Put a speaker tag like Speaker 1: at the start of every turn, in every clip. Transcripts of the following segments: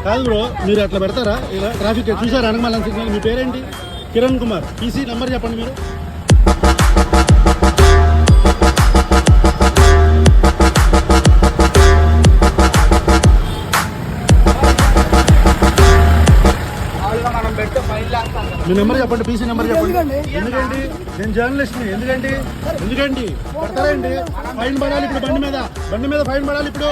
Speaker 1: కాదు బ్రో, మీరు అట్లా పెడతారా? ఇలా ట్రాఫిక్ చూసారా? అనగమల్లం సిగ్నల్. మీ పేరేంటి? కిరణ్ కుమార్. పీసీ నెంబర్ చెప్పండి మీరు. మీ నెంబర్ చెప్పండి, పీసీ నెంబర్ చెప్పండి. ఎందుకండి? నేను జర్నలిస్ట్ని. ఎందుకండి పెడతారండి? ఫైన్ పడాలి ఇప్పుడు. బండి మీద ఫైన్ పడాలి ఇప్పుడు.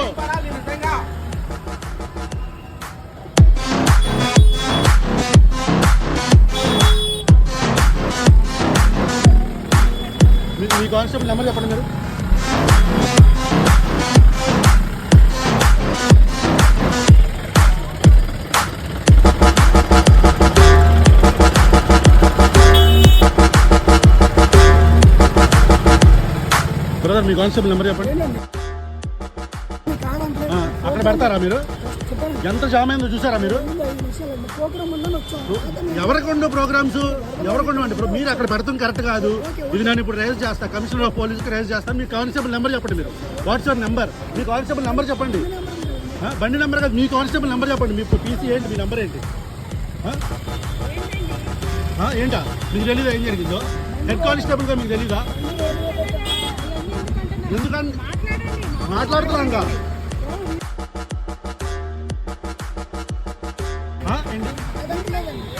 Speaker 1: మీ కానిస్టేబుల్ నెంబర్ చెప్పండి మీరు. బ్రదర్, మీ కానిస్టేబుల్ నెంబర్ చెప్పండి. అక్కడ పెడతారా మీరు? ఎంత జామ్ అయిందో చూసారా మీరు? ఎవరికొండో ప్రోగ్రామ్స్ అంటే ఇప్పుడు మీరు అక్కడ పెడతాం కరెక్ట్ కాదు. ఇది నేను ఇప్పుడు రైజ్ చేస్తా, కమిషనర్ ఆఫ్ పోలీస్కి రైజ్ చేస్తాను. మీ కానిస్టేబుల్ నెంబర్ చెప్పండి మీరు. WhatsApp number. మీ కానిస్టేబుల్ నెంబర్ చెప్పండి. బండి నెంబర్ కాదు, మీ కానిస్టేబుల్ నెంబర్ చెప్పండి. మీ పీసీ ఏంటి? మీ నెంబర్ ఏంటి? ఏంటా మీకు తెలీదా ఏం జరిగిందో? హెడ్ కానిస్టేబుల్గా మీకు తెలీదా? ఎందుకని మాట్లాడుతున్నాగా?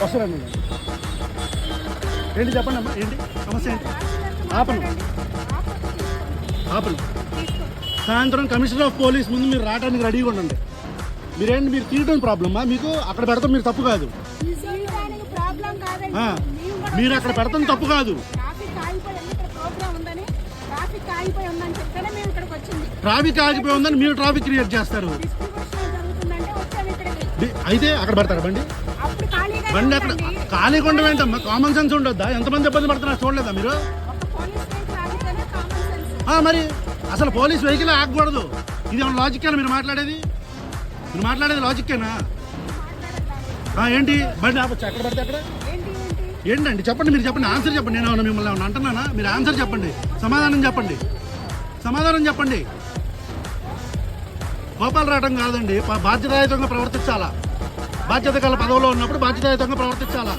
Speaker 1: వస్తారండి. ఏంటి చెప్పండి అమ్మా, ఏంటి సమస్య ఏంటి? ఆపను. సాయంత్రం కమిషనర్ ఆఫ్ పోలీస్ ముందు మీరు రావడానికి రెడీగా ఉండండి. మీరేంటి, మీరు తీయడం ప్రాబ్లమా? మీకు అక్కడ పెడతాం మీరు తప్పు కాదు. మీరు అక్కడ పెడతాం తప్పు కాదు. ట్రాఫిక్ ఆగిపోయి ఉందని మీరు ట్రాఫిక్ క్రియేట్ చేస్తారు. అయితే అక్కడ పెడతారా బండి అక్కడ ఖాళీగా ఉండవేంటమ్మా? Common sense ఉండొద్దా? ఎంతమంది ఇబ్బంది పడుతున్నారు చూడలేదా మీరు? మరి అసలు పోలీస్ వెహికల్ ఆగకూడదు. ఇది ఏమన్నా లాజిక్కేనా మీరు మాట్లాడేది? లాజిక్కేనా? ఏంటి బండి ఆపచ్చు ఎక్కడ పడితే అక్కడ? ఏంటండి చెప్పండి, మీరు చెప్పండి, ఆన్సర్ చెప్పండి. నేను మిమ్మల్ని ఏమన్నా అంటున్నానా? మీరు ఆన్సర్ చెప్పండి, సమాధానం చెప్పండి. కోపాలు రావడం కాదండి, బాధ్యతాయుతంగా ప్రవర్తించాలా. బాధ్యత గల పదవిలో ఉన్నప్పుడు బాధ్యతాయుతంగా ప్రవర్తించాలా.